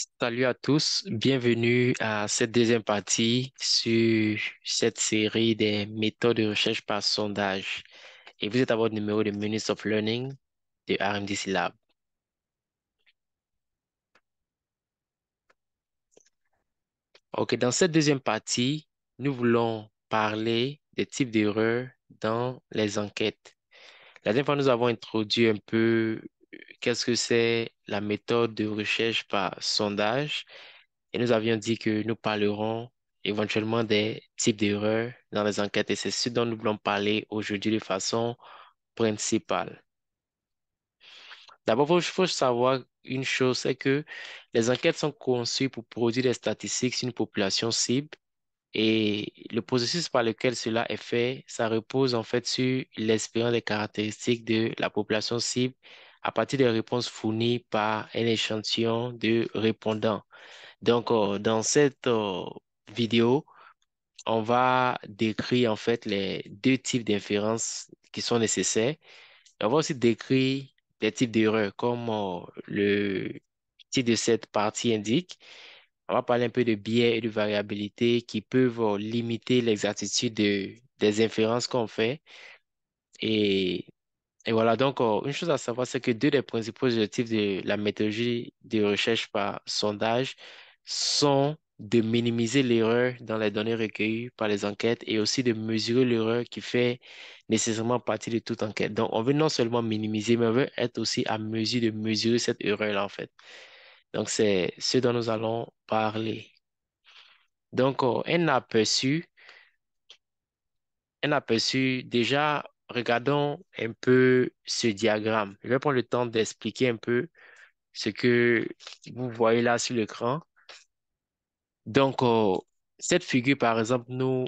Salut à tous, bienvenue à cette deuxième partie sur cette série des méthodes de recherche par sondage. Et vous êtes à votre numéro de Minutes of Learning de RMDC Lab. Ok, dans cette deuxième partie, nous voulons parler des types d'erreurs dans les enquêtes. La dernière fois, nous avons introduit un peu qu'est-ce que c'est la méthode de recherche par sondage. Et nous avions dit que nous parlerons éventuellement des types d'erreurs dans les enquêtes et c'est ce dont nous voulons parler aujourd'hui de façon principale. D'abord, il faut savoir une chose, c'est que les enquêtes sont conçues pour produire des statistiques sur une population cible et le processus par lequel cela est fait, ça repose en fait sur l'expérience des caractéristiques de la population cible à partir des réponses fournies par un échantillon de répondants. Donc, dans cette vidéo, on va décrire en fait les deux types d'inférences qui sont nécessaires. On va aussi décrire des types d'erreurs, comme le titre de cette partie indique. On va parler un peu de biais et de variabilité qui peuvent limiter l'exactitude des inférences qu'on fait. Et et voilà, donc une chose à savoir, c'est que deux des principaux objectifs de la méthodologie de recherche par sondage sont de minimiser l'erreur dans les données recueillies par les enquêtes et aussi de mesurer l'erreur qui fait nécessairement partie de toute enquête. Donc, on veut non seulement minimiser, mais on veut être aussi à mesure de mesurer cette erreur-là, en fait. Donc, c'est ce dont nous allons parler. Donc, un aperçu, déjà, regardons un peu ce diagramme. Je vais prendre le temps d'expliquer un peu ce que vous voyez là sur l'écran. Donc, cette figure, par exemple, nous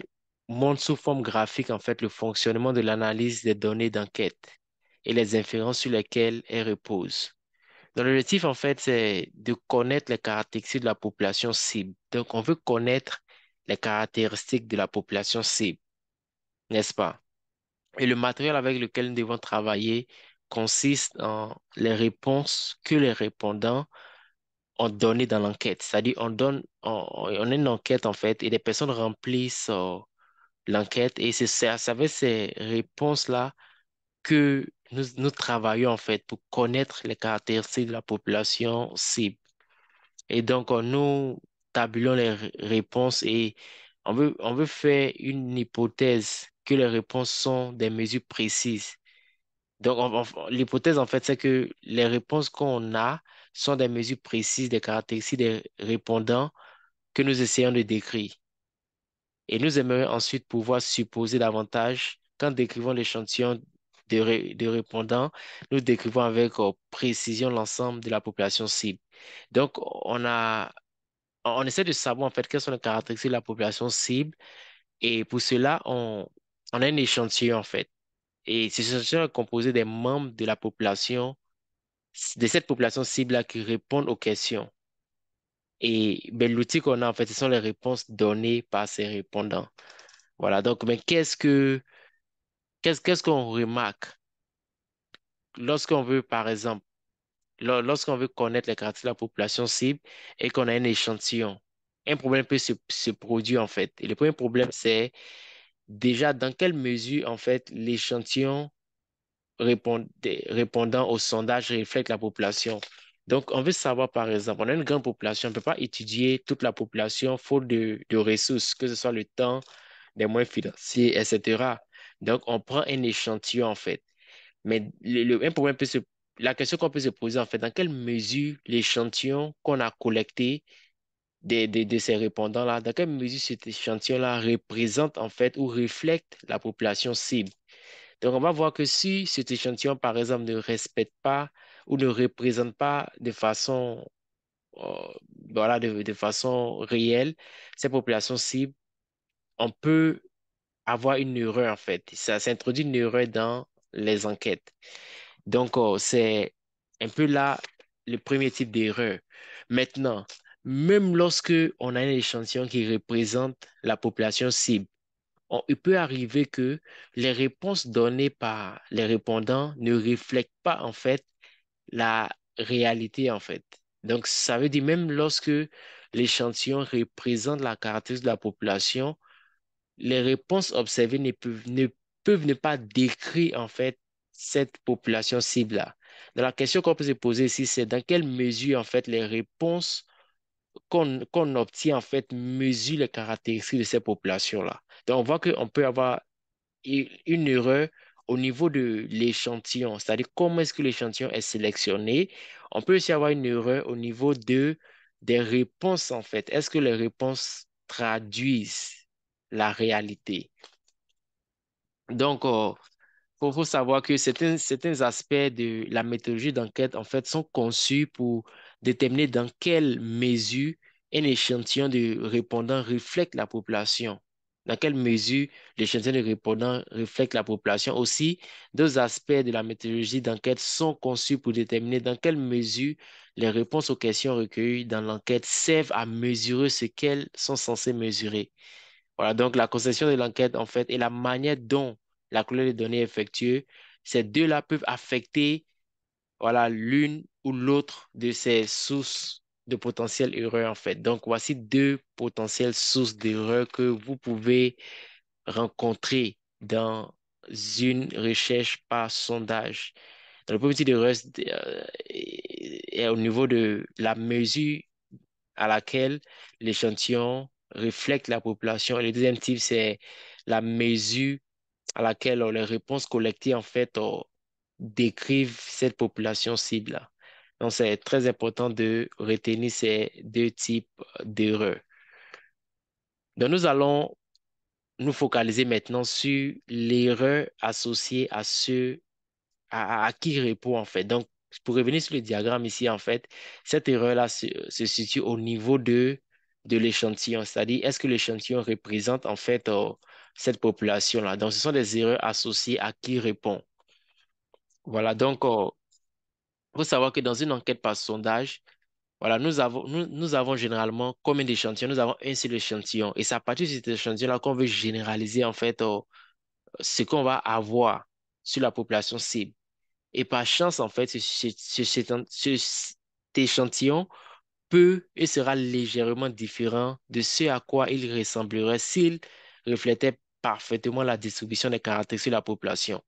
montre sous forme graphique, en fait, le fonctionnement de l'analyse des données d'enquête et les inférences sur lesquelles elles reposent. Donc, l'objectif, en fait, c'est de connaître les caractéristiques de la population cible. Donc, on veut connaître les caractéristiques de la population cible, n'est-ce pas? Et le matériel avec lequel nous devons travailler consiste en les réponses que les répondants ont données dans l'enquête. C'est-à-dire, on a une enquête en fait et des personnes remplissent l'enquête et c'est avec ces réponses-là que nous travaillons en fait pour connaître les caractéristiques de la population cible. Et donc, nous tabulons les réponses et on veut faire une hypothèse que les réponses sont des mesures précises. Donc, l'hypothèse, en fait, c'est que les réponses qu'on a sont des mesures précises des caractéristiques des répondants que nous essayons de décrire. Et nous aimerions ensuite pouvoir supposer davantage qu'en décrivant l'échantillon de répondants, nous décrivons avec précision l'ensemble de la population cible. Donc, on essaie de savoir, en fait, quelles sont les caractéristiques de la population cible. Et pour cela, on a un échantillon, en fait. Et cet échantillon est composé des membres de la population de cette population cible-là qui répondent aux questions. Et ben, l'outil qu'on a, en fait, ce sont les réponses données par ces répondants. Voilà, donc, mais qu'est-ce qu'on remarque lorsqu'on veut, par exemple, lorsqu'on veut connaître les caractéristiques de la population cible et qu'on a un échantillon? Un problème peut se produire, en fait. Et le premier problème, c'est déjà dans quelle mesure, en fait, l'échantillon répondant au sondage reflète la population. Donc, on veut savoir, par exemple, on a une grande population, on ne peut pas étudier toute la population faute de ressources, que ce soit le temps, les moyens financiers, etc. Donc, on prend un échantillon, en fait. Mais un problème la question qu'on peut se poser, en fait, dans quelle mesure l'échantillon qu'on a collecté de ces répondants-là, dans quelle mesure cet échantillon-là représente, en fait, ou reflète la population cible? Donc, on va voir que si cet échantillon, par exemple, ne respecte pas ou ne représente pas de façon, euh, voilà, de façon réelle ces populations cibles, on peut avoir une erreur, en fait. Ça s'introduit une erreur dans les enquêtes. Donc, c'est un peu là le premier type d'erreur. Maintenant, même lorsque on a un échantillon qui représente la population cible, il peut arriver que les réponses données par les répondants ne reflètent pas en fait la réalité en fait. Donc, ça veut dire même lorsque l'échantillon représente la caractéristique de la population, les réponses observées ne peuvent ne pas décrire en fait cette population cible-là. Donc, la question qu'on peut se poser ici, c'est dans quelle mesure en fait les réponses qu'on obtient en fait mesurent les caractéristiques de ces populations-là. Donc, on voit qu'on peut avoir une erreur au niveau de l'échantillon, c'est-à-dire comment est-ce que l'échantillon est sélectionné. On peut aussi avoir une erreur au niveau des réponses, en fait. Est-ce que les réponses traduisent la réalité? Donc, faut savoir que certains aspects de la méthodologie d'enquête, en fait, sont conçus pour déterminer dans quelle mesure un échantillon de répondants reflète la population. Dans quelle mesure l'échantillon de répondants reflète la population. Aussi, deux aspects de la méthodologie d'enquête sont conçus pour déterminer dans quelle mesure les réponses aux questions recueillies dans l'enquête servent à mesurer ce qu'elles sont censées mesurer. Voilà, donc la conception de l'enquête, en fait, et la manière dont la collecte de données est effectuée, ces deux-là peuvent affecter, voilà, l'une ou l'autre de ces sources de potentielles erreurs, en fait. Donc, voici deux potentielles sources d'erreurs que vous pouvez rencontrer dans une recherche par sondage. Donc, le premier type d'erreur est au niveau de la mesure à laquelle l'échantillon reflète la population. Et le deuxième type, c'est la mesure à laquelle les réponses collectées, en fait, décrivent cette population cible-là. Donc, c'est très important de retenir ces deux types d'erreurs. Donc, nous allons nous focaliser maintenant sur l'erreur associée à qui répond en fait. Donc, pour revenir sur le diagramme ici, en fait, cette erreur-là se situe au niveau de l'échantillon, c'est-à-dire est-ce que l'échantillon représente en fait cette population-là. Donc, ce sont des erreurs associées à qui répond. Voilà, donc, il faut savoir que dans une enquête par sondage, voilà, nous avons généralement combien d'échantillons? Nous avons un seul échantillon. Et c'est à partir de cet échantillon-là qu'on veut généraliser en fait ce qu'on va avoir sur la population cible. Et par chance, en fait, cet échantillon peut et sera légèrement différent de ce à quoi il ressemblerait s'il reflétait parfaitement la distribution des caractéristiques de la population.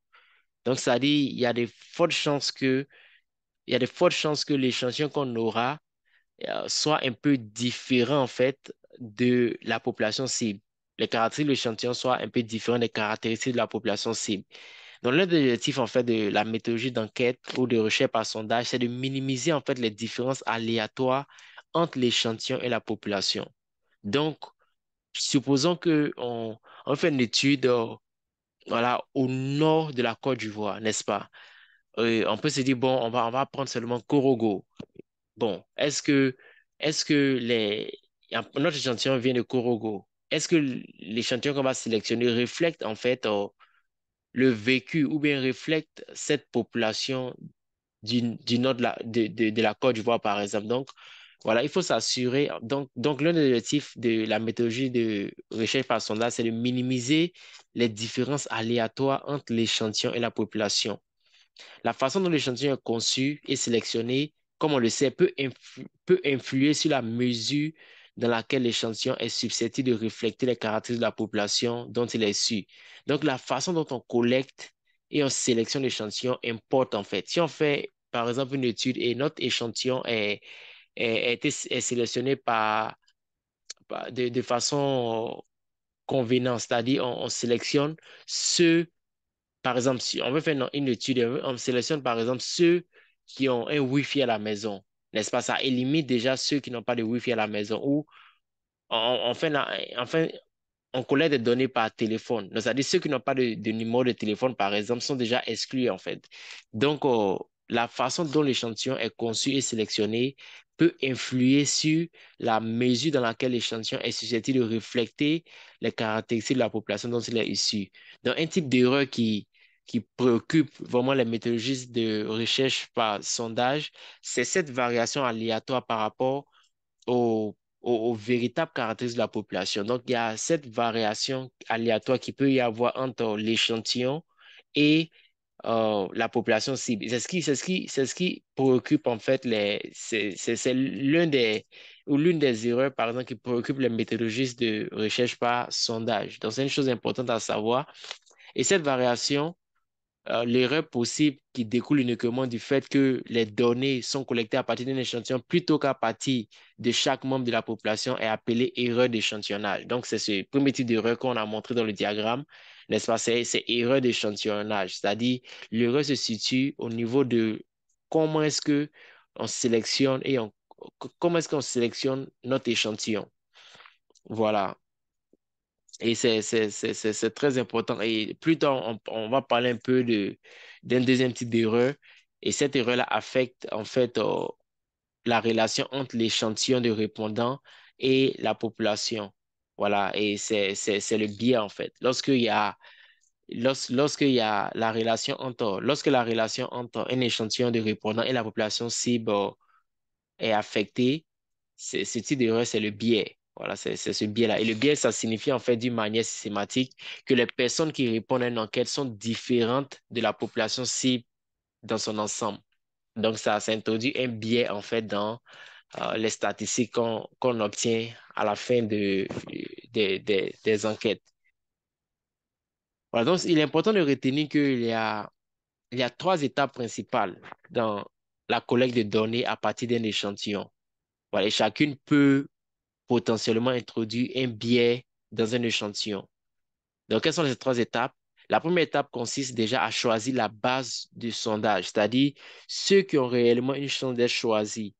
Donc, ça dit, il y a de fortes chances que l'échantillon qu'on aura soit un peu différent, en fait, de la population cible. Les caractéristiques de l'échantillon soient un peu différentes des caractéristiques de la population cible. Donc, l'un des objectifs, en fait, de la méthodologie d'enquête ou de recherche par sondage, c'est de minimiser, en fait, les différences aléatoires entre l'échantillon et la population. Donc, supposons on fait une étude, voilà, au nord de la Côte d'Ivoire, n'est-ce pas? On peut se dire, bon, on va prendre seulement Korogo. Bon, est-ce que notre échantillon vient de Korogo? Est-ce que l'échantillon qu'on va sélectionner reflète, en fait, le vécu ou bien reflète cette population du nord de la Côte d'Ivoire, par exemple. Donc, voilà, il faut s'assurer. Donc l'un des objectifs de la méthodologie de recherche par sondage, c'est de minimiser les différences aléatoires entre l'échantillon et la population. La façon dont l'échantillon est conçu et sélectionné, comme on le sait, peut influer sur la mesure dans laquelle l'échantillon est susceptible de refléter les caractéristiques de la population dont il est issu. Donc, la façon dont on collecte et on sélectionne l'échantillon importe en fait. Si on fait, par exemple, une étude et notre échantillon est sélectionné de façon convenante, c'est-à-dire on sélectionne ceux par exemple, si on veut faire une étude, on sélectionne par exemple ceux qui ont un Wi-Fi à la maison, n'est-ce pas? Ça élimine déjà ceux qui n'ont pas de Wi-Fi à la maison ou enfin, on collecte des données par téléphone. Donc, c'est-à-dire ceux qui n'ont pas de numéro de téléphone, par exemple, sont déjà exclus en fait. Donc, la façon dont l'échantillon est conçu et sélectionné peut influer sur la mesure dans laquelle l'échantillon est susceptible de refléter les caractéristiques de la population dont il est issu. Donc, un type d'erreur qui préoccupe vraiment les méthodologistes de recherche par sondage, c'est cette variation aléatoire par rapport aux véritables caractéristiques de la population. Donc, il y a cette variation aléatoire qui peut y avoir entre l'échantillon et la population cible. C'est ce qui préoccupe en fait c'est l'un des ou l'une des erreurs, par exemple, qui préoccupe les méthodologistes de recherche par sondage. Donc, c'est une chose importante à savoir. Et cette variation, l'erreur possible qui découle uniquement du fait que les données sont collectées à partir d'un échantillon plutôt qu'à partir de chaque membre de la population est appelée erreur d'échantillonnage. Donc, c'est ce premier type d'erreur qu'on a montré dans le diagramme, n'est-ce pas? C'est erreur d'échantillonnage, c'est-à-dire l'erreur se situe au niveau de comment est-ce que on sélectionne comment est-ce qu'on sélectionne notre échantillon. Voilà. Et c'est très important. Et plus tard, on va parler un peu d'un deuxième type d'erreur. Et cette erreur-là affecte en fait la relation entre l'échantillon de répondants et la population. Voilà. Et c'est le biais en fait. Lorsqu'il y a la relation lorsque la relation entre un échantillon de répondants et la population cible est affecté, ce type d'erreur, c'est le biais. Voilà, c'est ce biais-là. Et le biais, ça signifie en fait d'une manière systématique que les personnes qui répondent à une enquête sont différentes de la population cible dans son ensemble. Donc, ça introduit un biais en fait dans les statistiques qu'on obtient à la fin des enquêtes. Voilà, donc, il est important de retenir il y a trois étapes principales dans la collecte de données à partir d'un échantillon. Voilà, et chacune peut potentiellement introduire un biais dans un échantillon. Donc, quelles sont les trois étapes? La première étape consiste déjà à choisir la base du sondage, c'est-à-dire ceux qui ont réellement une chance d'être choisis.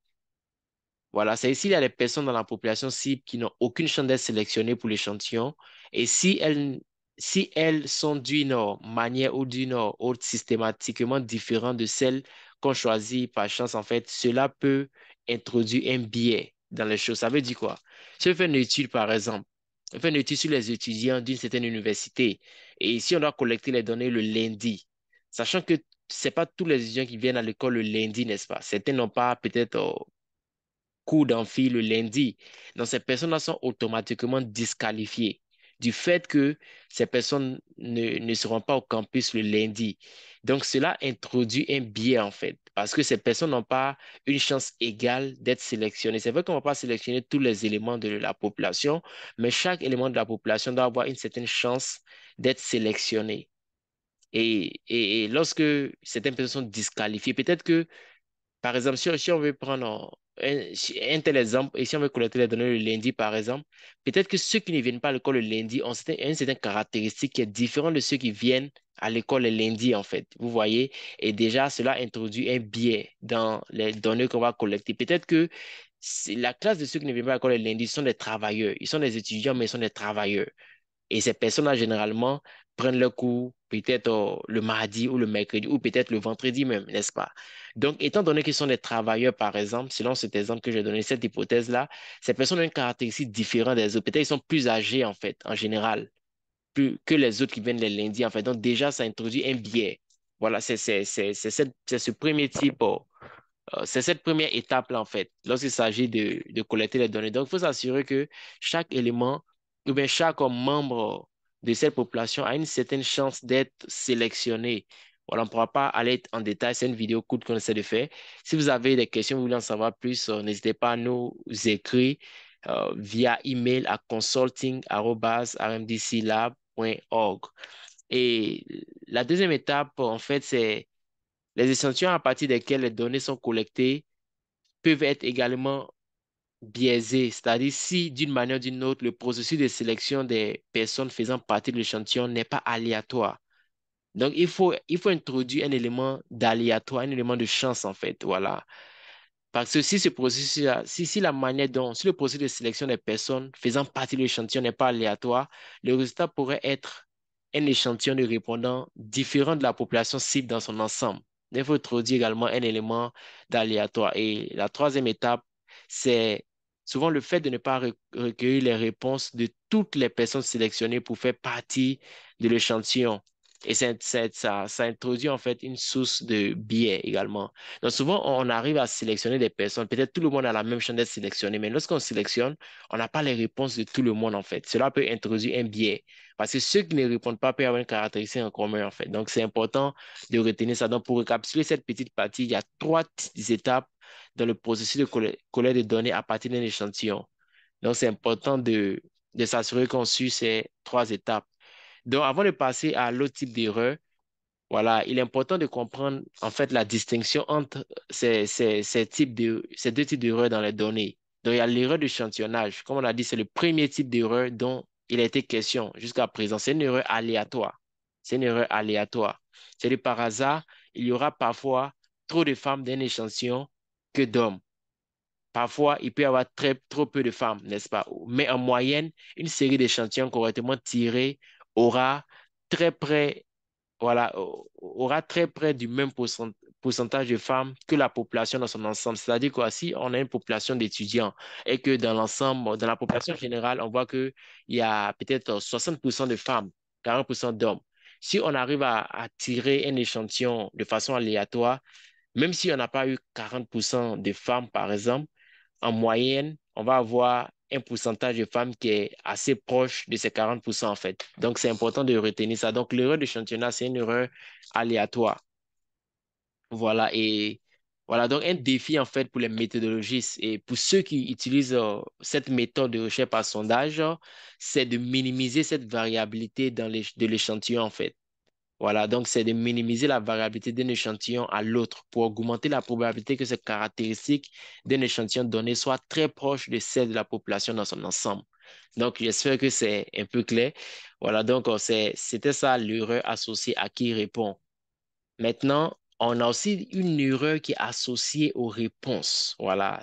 Voilà, c'est ici, il y a des personnes dans la population cible qui n'ont aucune chance d'être sélectionnées pour l'échantillon. Et si elles sont d'une manière ou d'une autre systématiquement différente de celles qu'on choisit par chance, en fait, cela peut introduire un biais dans les choses. Ça veut dire quoi? Si on fait une étude, par exemple, on fait une étude sur les étudiants d'une certaine université, et si on doit collecter les données le lundi, sachant que ce n'est pas tous les étudiants qui viennent à l'école le lundi, n'est-ce pas? Certains n'ont pas peut-être cours d'amphi le lundi. Donc, ces personnes-là sont automatiquement disqualifiées du fait que ces personnes ne seront pas au campus le lundi. Donc, cela introduit un biais, en fait, parce que ces personnes n'ont pas une chance égale d'être sélectionnées. C'est vrai qu'on ne va pas sélectionner tous les éléments de la population, mais chaque élément de la population doit avoir une certaine chance d'être sélectionné. Et lorsque certaines personnes sont disqualifiées, peut-être que par exemple, si on veut prendre un tel exemple, et si on veut collecter les données le lundi, par exemple, peut-être que ceux qui ne viennent pas à l'école le lundi ont une certaine caractéristique qui est différente de ceux qui viennent à l'école le lundi, en fait. Vous voyez? Et déjà, cela introduit un biais dans les données qu'on va collecter. Peut-être que la classe de ceux qui ne viennent pas à l'école le lundi sont des travailleurs. Ils sont des étudiants, mais ils sont des travailleurs. Et ces personnes-là, généralement, prennent leur cours peut-être le mardi ou le mercredi ou peut-être le vendredi même, n'est-ce pas? Donc, étant donné qu'ils sont des travailleurs, par exemple, selon cet exemple que j'ai donné, cette hypothèse-là, ces personnes ont une caractéristique différente des autres. Peut-être qu'ils sont plus âgés, en fait, en général, plus que les autres qui viennent les lundis, en fait. Donc, déjà, ça introduit un biais. Voilà, c'est ce premier type c'est cette première étape-là, en fait, lorsqu'il s'agit de collecter les données. Donc, il faut s'assurer que chaque élément ou bien chaque membre de cette population a une certaine chance d'être sélectionné. Voilà, on ne pourra pas aller en détail, c'est une vidéo courte qu'on essaie de faire. Si vous avez des questions, vous voulez en savoir plus, n'hésitez pas à nous écrire via email à consulting@rmdclab.org. Et la deuxième étape, en fait, c'est les échantillons à partir desquels les données sont collectées peuvent être également biaisés, c'est-à-dire si d'une manière ou d'une autre, le processus de sélection des personnes faisant partie de l'échantillon n'est pas aléatoire. Donc, il faut introduire un élément d'aléatoire, un élément de chance, en fait. Voilà. Parce que si ce processus-là, si la manière dont, si le processus de sélection des personnes faisant partie de l'échantillon n'est pas aléatoire, le résultat pourrait être un échantillon de répondants différent de la population cible dans son ensemble. Il faut introduire également un élément d'aléatoire. Et la troisième étape, c'est souvent le fait de ne pas recueillir les réponses de toutes les personnes sélectionnées pour faire partie de l'échantillon. Et ça introduit en fait une source de biais également. Donc souvent, on arrive à sélectionner des personnes. Peut-être tout le monde a la même chance d'être sélectionné, mais lorsqu'on sélectionne, on n'a pas les réponses de tout le monde en fait. Cela peut introduire un biais parce que ceux qui ne répondent pas peuvent avoir une caractéristique en commun en fait. Donc c'est important de retenir ça. Donc pour récapituler cette petite partie, il y a trois étapes dans le processus de collecte de données à partir d'un échantillon. Donc c'est important de s'assurer qu'on suit ces trois étapes. Donc, avant de passer à l'autre type d'erreur, voilà, il est important de comprendre en fait la distinction entre ces deux types d'erreurs dans les données. Donc, il y a l'erreur d'échantillonnage. Comme on a dit, c'est le premier type d'erreur dont il a été question jusqu'à présent. C'est une erreur aléatoire. C'est une erreur aléatoire. C'est-à-dire par hasard, il y aura parfois trop de femmes d'un échantillon que d'hommes. Parfois, il peut y avoir trop peu de femmes, n'est-ce pas? Mais en moyenne, une série d'échantillons correctement tirés aura très près, voilà, aura très près du même pourcentage de femmes que la population dans son ensemble. C'est-à-dire que si on a une population d'étudiants et que dans l'ensemble, dans la population générale, on voit qu'il y a peut-être 60% de femmes, 40% d'hommes. Si on arrive à tirer un échantillon de façon aléatoire, même si on n'a pas eu 40% de femmes, par exemple, en moyenne, on va avoir un pourcentage de femmes qui est assez proche de ces 40% en fait. Donc, c'est important de retenir ça. Donc, l'erreur d'échantillonnage, c'est une erreur aléatoire. Voilà, et voilà, donc un défi en fait pour les méthodologistes et pour ceux qui utilisent cette méthode de recherche par sondage, c'est de minimiser cette variabilité de l'échantillon en fait. Voilà, donc c'est de minimiser la variabilité d'un échantillon à l'autre pour augmenter la probabilité que ces caractéristiques d'un échantillon donné soient très proches de celles de la population dans son ensemble. Donc, j'espère que c'est un peu clair. Voilà, donc c'était ça l'erreur associée à qui répond. Maintenant, on a aussi une erreur qui est associée aux réponses. Voilà.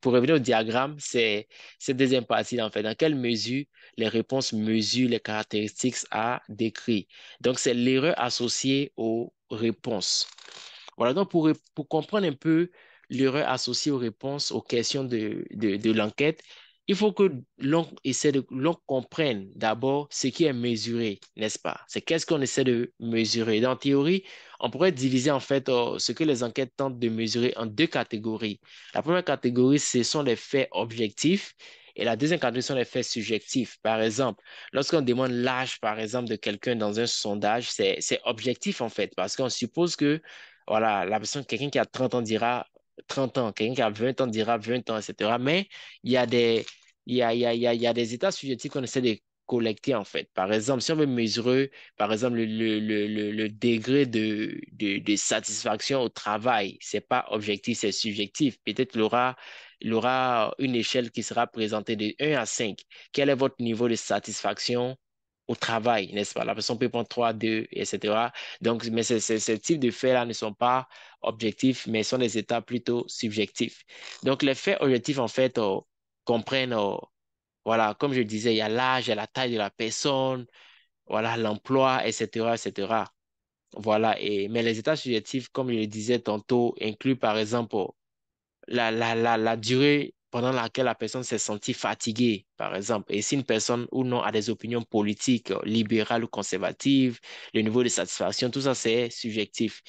Pour revenir au diagramme, c'est cette deuxième partie, en fait. Dans quelle mesure les réponses mesurent les caractéristiques à décrire. Donc, c'est l'erreur associée aux réponses. Voilà, donc pour comprendre un peu l'erreur associée aux réponses aux questions de l'enquête, il faut que l'on comprenne d'abord ce qui est mesuré, n'est-ce pas? C'est qu'est-ce qu'on essaie de mesurer. Dans la théorie, on pourrait diviser en fait ce que les enquêtes tentent de mesurer en deux catégories. La première catégorie, ce sont les faits objectifs et la deuxième catégorie sont les faits subjectifs. Par exemple, lorsqu'on demande l'âge, par exemple, de quelqu'un dans un sondage, c'est objectif en fait parce qu'on suppose que voilà, la personne, quelqu'un qui a 30 ans dira 30 ans, quelqu'un qui a 20 ans dira 20 ans, etc. Mais il y a des, il y a des états subjectifs qu'on essaie de collecter, en fait. Par exemple, si on veut mesurer, par exemple, le degré de satisfaction au travail, c'est pas objectif, c'est subjectif. Peut-être il aura une échelle qui sera présentée de 1 à 5. Quel est votre niveau de satisfaction au travail, n'est-ce pas? La personne peut prendre 3, 2, etc. Donc, mais ces types de faits-là ne sont pas objectifs, mais sont des états plutôt subjectifs. Donc, les faits objectifs, en fait, comprennent, voilà, comme je disais, il y a l'âge, il y a la taille de la personne, voilà, l'emploi, etc., etc. Voilà, mais les états subjectifs, comme je le disais tantôt, incluent, par exemple, la durée pendant laquelle la personne s'est sentie fatiguée, par exemple. Et si une personne ou non a des opinions politiques, libérales ou conservatives, le niveau de satisfaction, tout ça, c'est subjectif.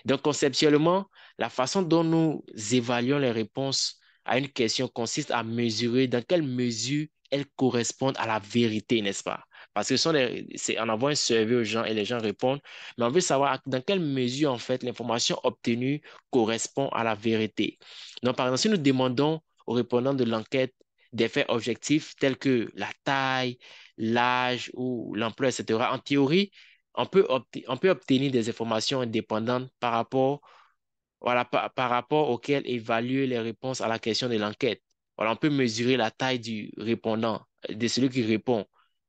Donc, conceptuellement, la façon dont nous évaluons les réponses à une question consiste à mesurer dans quelle mesure elles correspondent à la vérité, n'est-ce pas? Parce que on envoie un survey aux gens et les gens répondent, mais on veut savoir dans quelle mesure, en fait, l'information obtenue correspond à la vérité. Donc, par exemple, si nous demandons aux répondants de l'enquête des faits objectifs tels que la taille, l'âge ou l'emploi, etc., en théorie, on peut obtenir des informations indépendantes par rapport, voilà, par rapport auxquelles évaluer les réponses à la question de l'enquête. Voilà, on peut mesurer la taille du répondant, de celui qui répond.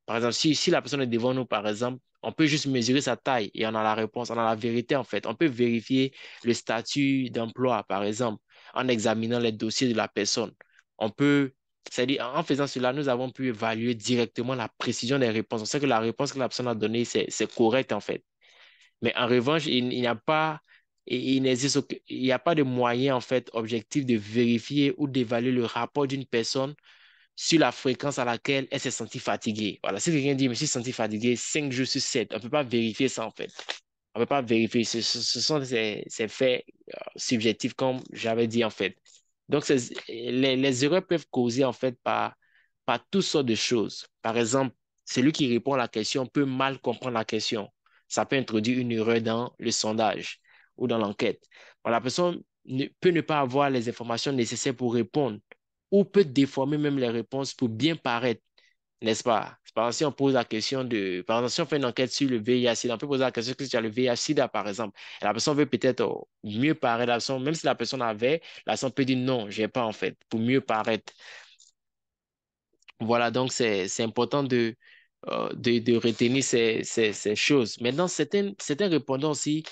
Par exemple, si la personne est devant nous, par exemple, on peut juste mesurer sa taille et on a la réponse, on a la vérité en fait. On peut vérifier le statut d'emploi, par exemple, en examinant les dossiers de la personne. On peut, c'est-à-dire, en faisant cela, nous avons pu évaluer directement la précision des réponses. On sait que la réponse que la personne a donnée, c'est correct en fait. Mais en revanche, il n'y a pas, il n'existe il n'y a pas de moyen, en fait, objectif de vérifier ou d'évaluer le rapport d'une personne sur la fréquence à laquelle elle s'est sentie fatiguée. Voilà, si quelqu'un dit, je me suis senti fatigué 5 jours sur 7, on ne peut pas vérifier ça en fait. On ne peut pas vérifier. Ce sont ces faits subjectifs, comme j'avais dit en fait. Donc, les erreurs peuvent causer en fait par toutes sortes de choses. Par exemple, celui qui répond à la question peut mal comprendre la question. Ça peut introduire une erreur dans le sondage ou dans l'enquête. La personne peut ne pas avoir les informations nécessaires pour répondre ou peut déformer même les réponses pour bien paraître, n'est-ce pas? Par exemple, si on pose la question de, par exemple, si on fait une enquête sur le VIH-Sida, on peut poser la question que tu as le VIH-Sida, par exemple. Et la personne veut peut-être mieux paraître, même si la personne avait, la personne peut dire non, j'ai pas en fait, pour mieux paraître. Voilà, donc c'est important de retenir ces choses. Maintenant, certains répondants aussi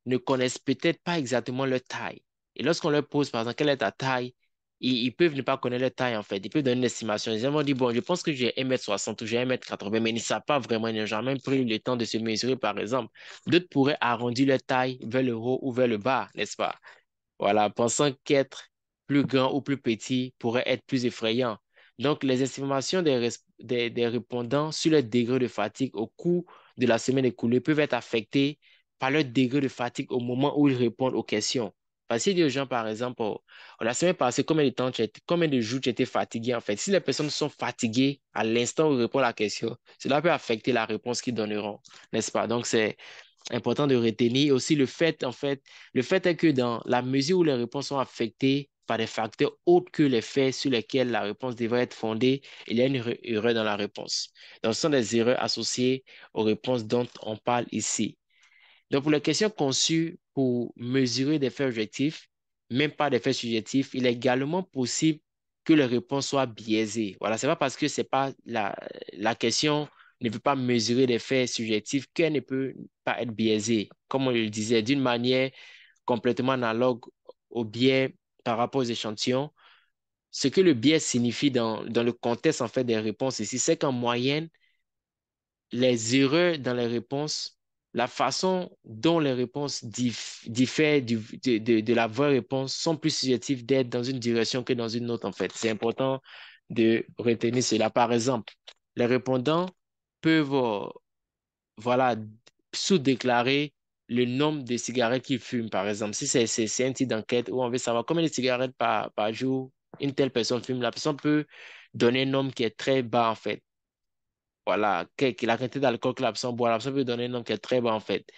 ne connaissent peut-être pas exactement leur taille. Et lorsqu'on leur pose, par exemple, quelle est ta taille, ils peuvent ne pas connaître leur taille, en fait. Ils peuvent donner une estimation. Ils vont dire, bon, je pense que j'ai 1,60 m ou j'ai 1,80 m, mais ils ne savent pas vraiment. Ils n'ont jamais pris le temps de se mesurer, par exemple. D'autres pourraient arrondir leur taille vers le haut ou vers le bas, n'est-ce pas? Voilà, pensant qu'être plus grand ou plus petit pourrait être plus effrayant. Donc, les estimations des répondants sur le degré de fatigue au cours de la semaine écoulée peuvent être affectées par leur degré de fatigue au moment où ils répondent aux questions. Parce qu'il y a des gens, par exemple, la semaine passée, combien de jours tu étais fatigué, en fait? Si les personnes sont fatiguées à l'instant où ils répondent à la question, cela peut affecter la réponse qu'ils donneront, n'est-ce pas? Donc, c'est important de retenir aussi le fait est que dans la mesure où les réponses sont affectées par des facteurs autres que les faits sur lesquels la réponse devrait être fondée, il y a une erreur dans la réponse. Donc, ce sont des erreurs associées aux réponses dont on parle ici. Donc, pour les questions conçues pour mesurer des faits objectifs, même pas des faits subjectifs, il est également possible que les réponses soient biaisées. Voilà, c'est pas parce que c'est pas la question ne peut pas mesurer des faits subjectifs qu'elle ne peut pas être biaisée. Comme on le disait, d'une manière complètement analogue au biais par rapport aux échantillons. Ce que le biais signifie dans le contexte en fait des réponses ici, c'est qu'en moyenne, les erreurs dans les réponses, la façon dont les réponses diffèrent de la vraie réponse sont plus susceptibles d'être dans une direction que dans une autre, en fait. C'est important de retenir cela. Par exemple, les répondants peuvent, voilà, sous-déclarer le nombre de cigarettes qu'ils fument, par exemple. Si c'est un type d'enquête où on veut savoir combien de cigarettes par jour une telle personne fume, la personne peut donner un nombre qui est très bas, en fait. Voilà, la quantité d'alcool que la personne boit, la personne peut donner un nombre qui est très bas en fait.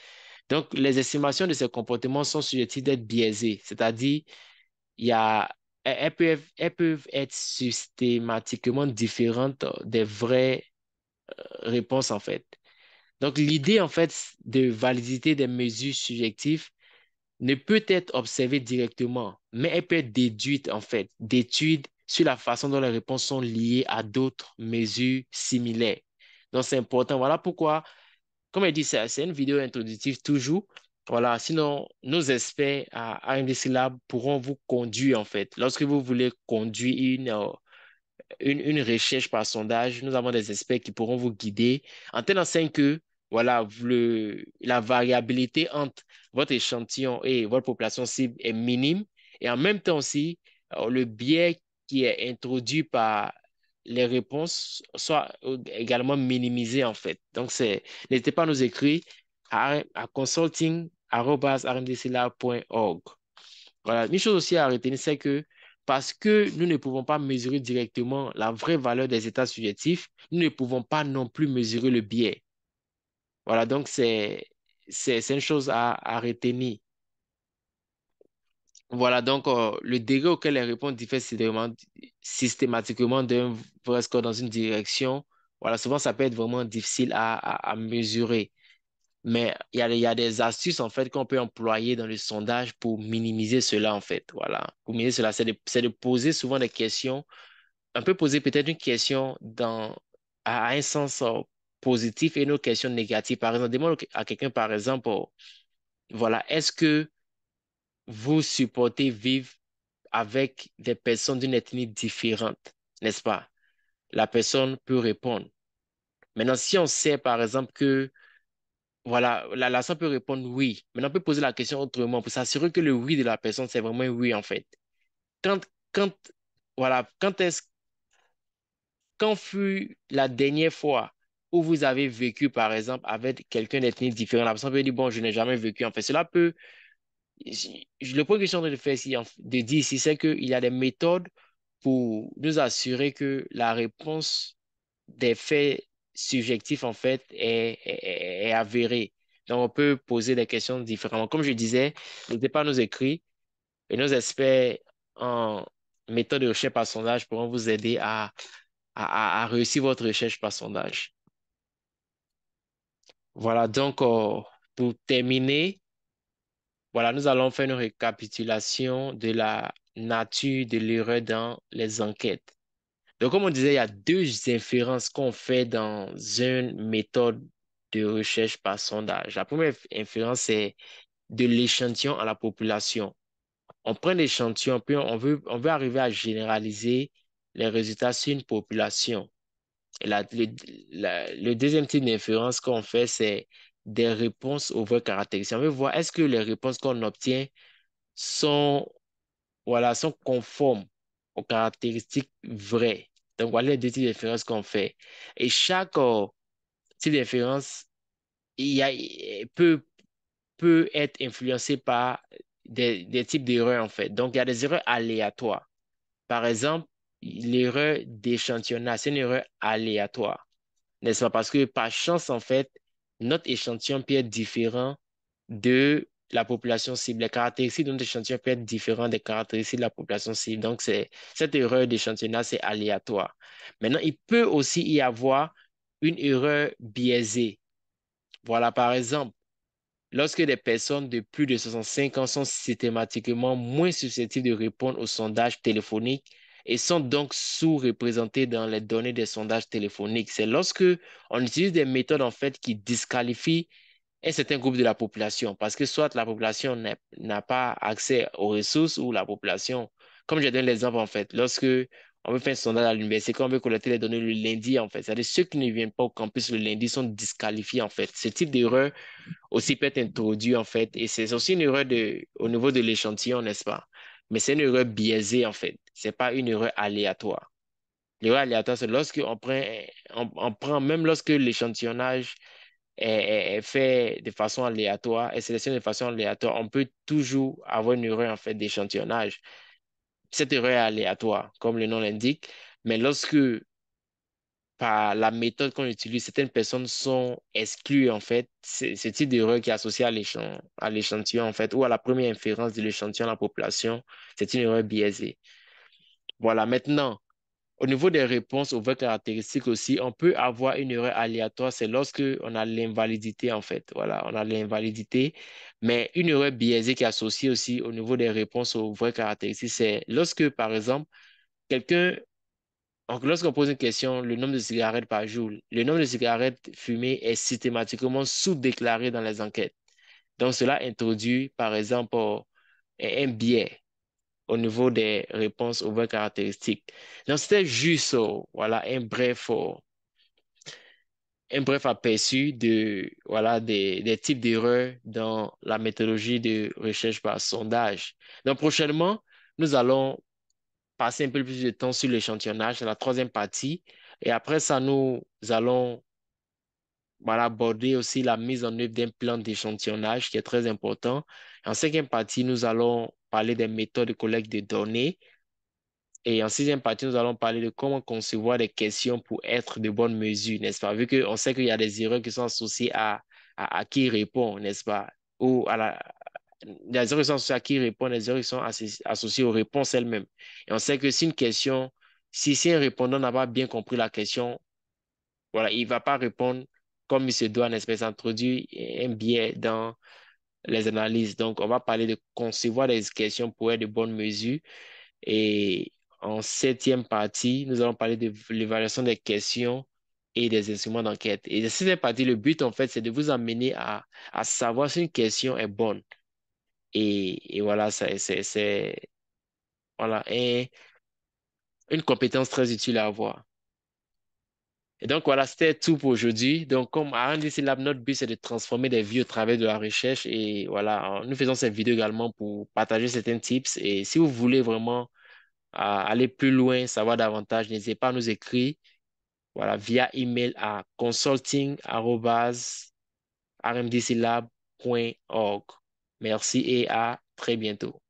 Donc, les estimations de ces comportements sont susceptibles d'être biaisées, c'est-à-dire, il y a, elles peuvent être systématiquement différentes des vraies réponses en fait. Donc, l'idée en fait de validité des mesures subjectives ne peut être observée directement, mais elle peut être déduite en fait, d'études sur la façon dont les réponses sont liées à d'autres mesures similaires. Donc, c'est important. Voilà pourquoi, comme elle dit, c'est une vidéo introductive toujours. Voilà, sinon, nos experts à MDC Lab pourront vous conduire en fait. Lorsque vous voulez conduire une recherche par sondage, nous avons des experts qui pourront vous guider en telle enseigne que voilà, la variabilité entre votre échantillon et votre population cible est minime et en même temps aussi, le biais qui est introduit par les réponses soit également minimisé en fait. Donc, n'hésitez pas à nous écrire à consulting@rmdclab.org. Voilà. Une chose aussi à retenir, c'est que parce que nous ne pouvons pas mesurer directement la vraie valeur des états subjectifs, nous ne pouvons pas non plus mesurer le biais. Voilà, donc c'est une chose à retenir. Voilà, donc le degré auquel les réponses diffèrent systématiquement d'un vrai score dans une direction, voilà, souvent ça peut être vraiment difficile à mesurer. Mais il y a des astuces, en fait, qu'on peut employer dans le sondage pour minimiser cela, en fait. Voilà. Pour minimiser cela, c'est de poser souvent des questions. On peut poser peut-être une question à un sens positif et une autre question négative. Par exemple, demande à quelqu'un, par exemple, voilà, est-ce que vous supportez vivre avec des personnes d'une ethnie différente, n'est-ce pas? La personne peut répondre. Maintenant, si on sait, par exemple, que voilà, la personne peut répondre oui. Maintenant, on peut poser la question autrement pour s'assurer que le oui de la personne, c'est vraiment un oui, en fait. Quand, quand, voilà, quand est-ce quand fut la dernière fois où vous avez vécu, par exemple, avec quelqu'un d'ethnie différente? La personne peut dire, bon, je n'ai jamais vécu. En fait, cela peut le point que je suis en train de faire ici, de dire ici, c'est qu'il y a des méthodes pour nous assurer que la réponse des faits subjectifs, en fait, est avérée. Donc, on peut poser des questions différemment. Comme je disais, n'hésitez pas à nos écrits et nos experts en méthode de recherche par sondage pourront vous aider à réussir votre recherche par sondage. Voilà, donc, pour terminer, voilà, nous allons faire une récapitulation de la nature de l'erreur dans les enquêtes. Donc, comme on disait, il y a deux inférences qu'on fait dans une méthode de recherche par sondage. La première inférence, c'est de l'échantillon à la population. On prend l'échantillon, puis on veut arriver à généraliser les résultats sur une population. Et le deuxième type d'inférence qu'on fait, c'est des réponses aux vraies caractéristiques. On veut voir est-ce que les réponses qu'on obtient sont, voilà, sont conformes aux caractéristiques vraies. Donc, voilà les deux types d'inférences qu'on fait. Et chaque type d'inférence peut être influencé par des types d'erreurs, en fait. Donc, il y a des erreurs aléatoires. Par exemple, l'erreur d'échantillonnage, c'est une erreur aléatoire, n'est-ce pas? Parce que par chance, en fait, notre échantillon peut être différent de la population cible. Les caractéristiques de notre échantillon peuvent être différentes des caractéristiques de la population cible. Donc, cette erreur d'échantillonnage, c'est aléatoire. Maintenant, il peut aussi y avoir une erreur biaisée. Voilà, par exemple, lorsque des personnes de plus de 65 ans sont systématiquement moins susceptibles de répondre aux sondages téléphoniques et sont donc sous-représentées dans les données des sondages téléphoniques, c'est lorsque on utilise des méthodes en fait qui disqualifient un certain groupe de la population parce que soit la population n'a pas accès aux ressources ou la population, comme je donne l'exemple en fait, lorsque on veut faire un sondage à l'université, quand on veut collecter les données le lundi en fait, c'est-à-dire ceux qui ne viennent pas au campus le lundi sont disqualifiés en fait. Ce type d'erreur aussi peut être introduit en fait. Et c'est aussi une erreur au niveau de l'échantillon, n'est-ce pas? Mais c'est une erreur biaisée en fait. C'est pas une erreur aléatoire. L'erreur aléatoire, c'est lorsqu'on prend, on prend, même lorsque l'échantillonnage est fait de façon aléatoire, est sélectionné de façon aléatoire, on peut toujours avoir une erreur en fait d'échantillonnage. Cette erreur est aléatoire, comme le nom l'indique. Mais lorsque par la méthode qu'on utilise, certaines personnes sont exclues, en fait. C'est ce type d'erreur qui est associé à l'échantillon, en fait, ou à la première inférence de l'échantillon à la population. C'est une erreur biaisée. Voilà, maintenant, au niveau des réponses aux vraies caractéristiques aussi, on peut avoir une erreur aléatoire, c'est lorsque on a l'invalidité, en fait. Voilà, on a l'invalidité. Mais une erreur biaisée qui est associée aussi au niveau des réponses aux vraies caractéristiques, c'est lorsque, par exemple, quelqu'un donc, lorsqu'on pose une question, le nombre de cigarettes par jour, le nombre de cigarettes fumées est systématiquement sous-déclaré dans les enquêtes. Donc, cela introduit, par exemple, un biais au niveau des réponses aux vraies caractéristiques. Donc, c'était juste, voilà, un bref aperçu de, voilà, des types d'erreurs dans la méthodologie de recherche par sondage. Donc, prochainement, nous allons passer un peu plus de temps sur l'échantillonnage, c'est la troisième partie. Et après ça, nous allons voilà, aborder aussi la mise en œuvre d'un plan d'échantillonnage qui est très important. En cinquième partie, nous allons parler des méthodes de collecte de données. Et en sixième partie, nous allons parler de comment concevoir des questions pour être de bonnes mesures, n'est-ce pas? Vu qu'on sait qu'il y a des erreurs qui sont associées à qui répond, n'est-ce pas? Ou à la, des erreurs qui sont associées à qui répond, des erreurs qui sont associées aux réponses elles-mêmes. Et on sait que si une question, si un répondant n'a pas bien compris la question, voilà, il ne va pas répondre comme il se doit, n'est-ce pas? Ça introduit un biais dans les analyses. Donc, on va parler de concevoir des questions pour être de bonnes mesures. Et en septième partie, nous allons parler de l'évaluation des questions et des instruments d'enquête. Et dans cette partie, le but, en fait, c'est de vous amener à savoir si une question est bonne. Et voilà, voilà, une compétence très utile à avoir. Et donc, voilà, c'était tout pour aujourd'hui. Donc, comme à RNDC Lab, notre but, c'est de transformer des vies au travers de la recherche. Et voilà, nous faisons cette vidéo également pour partager certains tips. Et si vous voulez vraiment aller plus loin, savoir davantage, n'hésitez pas à nous écrire voilà, via email à consulting@rmdclab.org. Merci et à très bientôt.